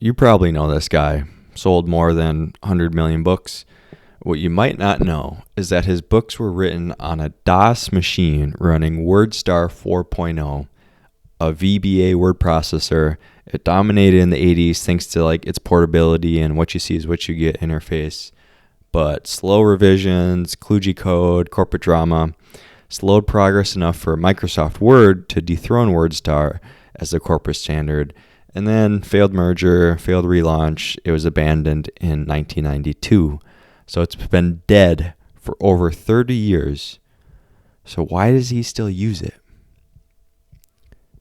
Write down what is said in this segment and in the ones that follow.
You probably know this guy. Sold more than 100 million books. What you might not know is that his books were written on a DOS machine running WordStar 4.0, a VBA word processor. It dominated in the 80s thanks to its portability and what you see is what you get interface. But slow revisions, kludgy code, corporate drama slowed progress enough for Microsoft Word to dethrone WordStar as the corporate standard. And then failed merger, failed relaunch. It was abandoned in 1992. So it's been dead for over 30 years. So why does he still use it?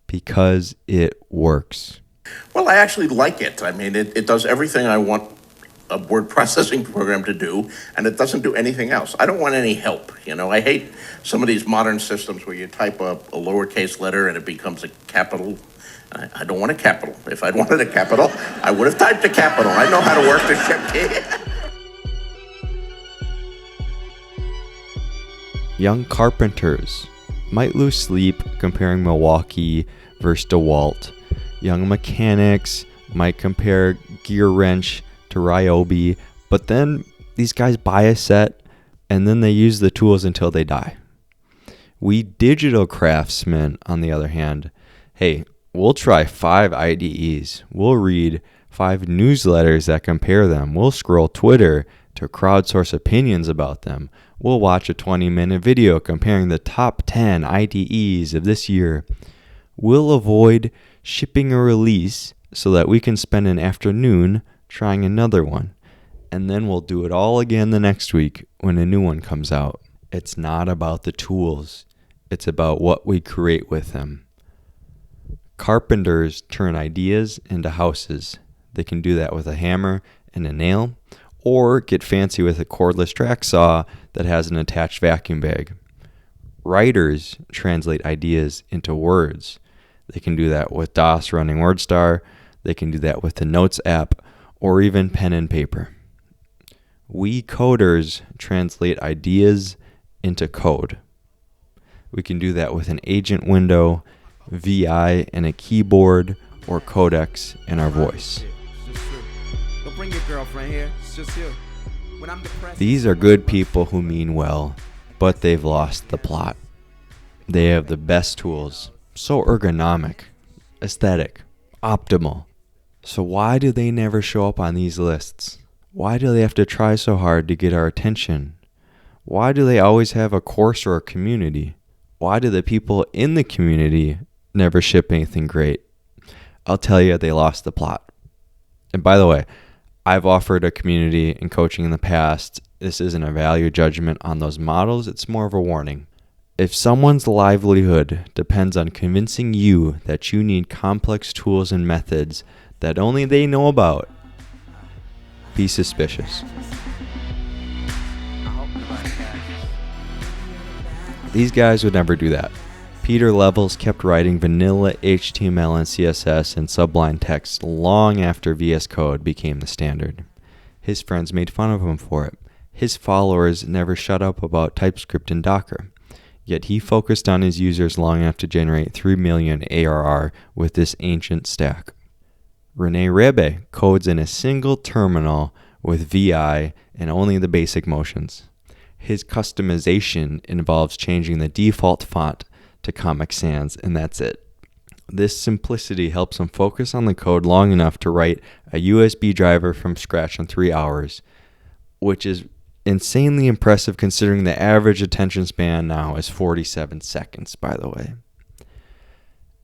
Because it works. Well, I actually like it. I mean, it does everything I want a word processing program to do, and it doesn't do anything else. I don't want any help. I hate some of these modern systems where you type a lowercase letter and it becomes a capital. I don't want a capital. If I'd wanted a capital, I would have typed a capital. I know how to work the shit. Young carpenters might lose sleep comparing Milwaukee versus DeWalt. Young mechanics might compare gear wrench to Ryobi, but then these guys buy a set and then they use the tools until they die. We digital craftsmen, on the other hand, hey, we'll try 5 IDEs. We'll read 5 newsletters that compare them. We'll scroll Twitter to crowdsource opinions about them. We'll watch a 20-minute video comparing the top 10 IDEs of this year. We'll avoid shipping a release so that we can spend an afternoon trying another one. And then we'll do it all again the next week when a new one comes out. It's not about the tools. It's about what we create with them. Carpenters turn ideas into houses. They can do that with a hammer and a nail, or get fancy with a cordless track saw that has an attached vacuum bag. Writers translate ideas into words. They can do that with DOS running WordStar. They can do that with the Notes app, or even pen and paper. We coders translate ideas into code. We can do that with an agent window, VI and a keyboard, or codecs in our voice. Don't bring your girlfriend here. It's just you. When I'm depressed, These are good people who mean well, but they've lost the plot. They have the best tools, so ergonomic, aesthetic, optimal. So why do they never show up on these lists? Why do they have to try so hard to get our attention? Why do they always have a course or a community? Why do the people in the community never ship anything great? I'll tell you, they lost the plot. And by the way, I've offered a community and coaching in the past. This isn't a value judgment on those models. It's more of a warning. If someone's livelihood depends on convincing you that you need complex tools and methods that only they know about, be suspicious. These guys would never do that. Peter Levels kept writing vanilla HTML and CSS and Sublime text long after VS Code became the standard. His friends made fun of him for it. His followers never shut up about TypeScript and Docker. Yet he focused on his users long enough to generate 3 million ARR with this ancient stack. Rene Rebe codes in a single terminal with VI and only the basic motions. His customization involves changing the default font to Comic Sans, and that's it. This simplicity helps him focus on the code long enough to write a USB driver from scratch in 3 hours, which is insanely impressive considering the average attention span now is 47 seconds, by the way.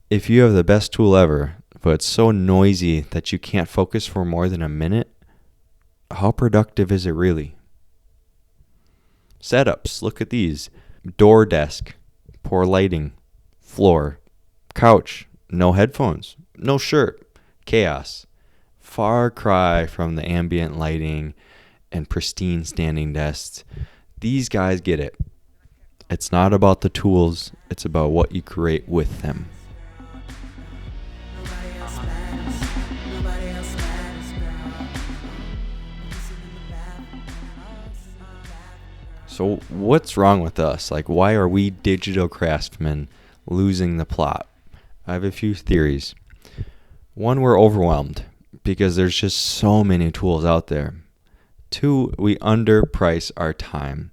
If you have the best tool ever, but it's so noisy that you can't focus for more than a minute, how productive is it really? Setups, look at these. Door desk, poor lighting, floor, couch, no headphones, no shirt, chaos. Far cry from the ambient lighting and pristine standing desks. These guys get it. It's not about the tools, it's about what you create with them. So what's wrong with us? Why are we digital craftsmen losing the plot? I have a few theories. One, we're overwhelmed because there's just so many tools out there. 2, we underprice our time.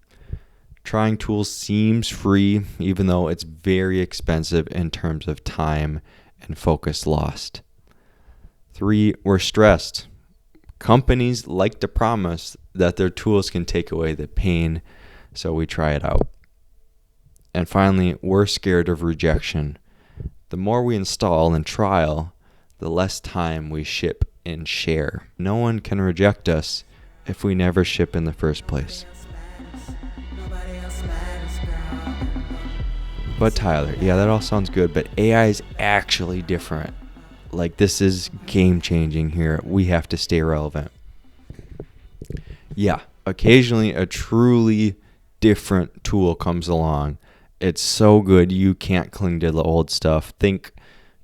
Trying tools seems free, even though it's very expensive in terms of time and focus lost. 3, we're stressed. Companies like to promise that their tools can take away the pain, so we try it out. And finally, we're scared of rejection. The more we install and trial, the less time we ship and share. No one can reject us if we never ship in the first place. But Tyler, yeah, that all sounds good, but AI is actually different. Like, this is game changing here. We have to stay relevant. Yeah, occasionally a truly different tool comes along. It's so good you can't cling to the old stuff. Think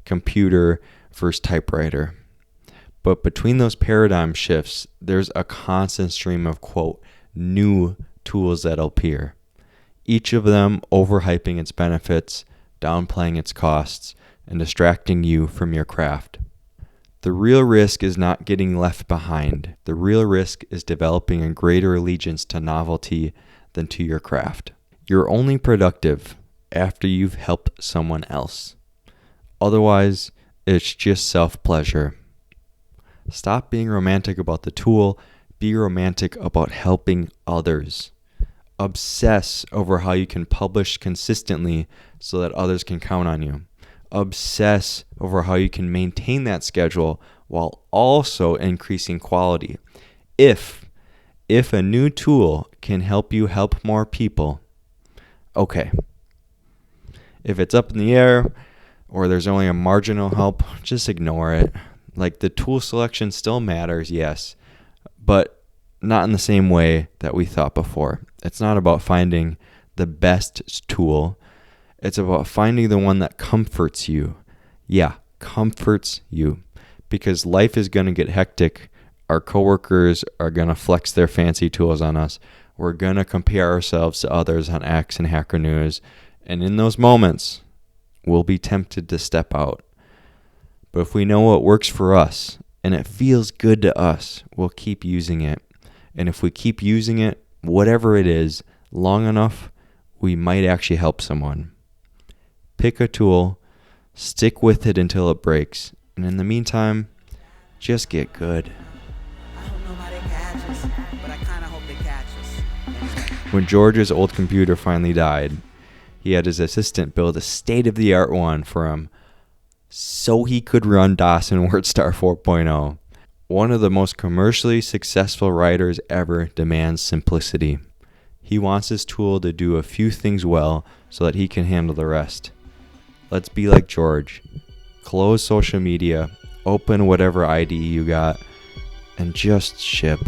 computer versus typewriter. But between those paradigm shifts, there's a constant stream of, quote, new tools that'll appear. Each of them overhyping its benefits, downplaying its costs, and distracting you from your craft. The real risk is not getting left behind. The real risk is developing a greater allegiance to novelty than to your craft. You're only productive after you've helped someone else. Otherwise, it's just self-pleasure. Stop being romantic about the tool. Be romantic about helping others. Obsess over how you can publish consistently so that others can count on you. Obsess over how you can maintain that schedule while also increasing quality. If a new tool can help you help more people, okay. If it's up in the air or there's only a marginal help, just ignore it. Like, the tool selection still matters, yes, but not in the same way that we thought before. It's not about finding the best tool. It's about finding the one that comforts you. Yeah, comforts you. Because life is going to get hectic. Our coworkers are going to flex their fancy tools on us. We're going to compare ourselves to others on X and Hacker News. And in those moments, we'll be tempted to step out. But if we know what works for us and it feels good to us, we'll keep using it. And if we keep using it, whatever it is, long enough, we might actually help someone. Pick a tool, stick with it until it breaks, and in the meantime, just get good. When George's old computer finally died, he had his assistant build a state-of-the-art one for him so he could run DOS and WordStar 4.0. One of the most commercially successful writers ever demands simplicity. He wants his tool to do a few things well so that he can handle the rest. Let's be like George. Close social media, open whatever IDE you got, and just ship.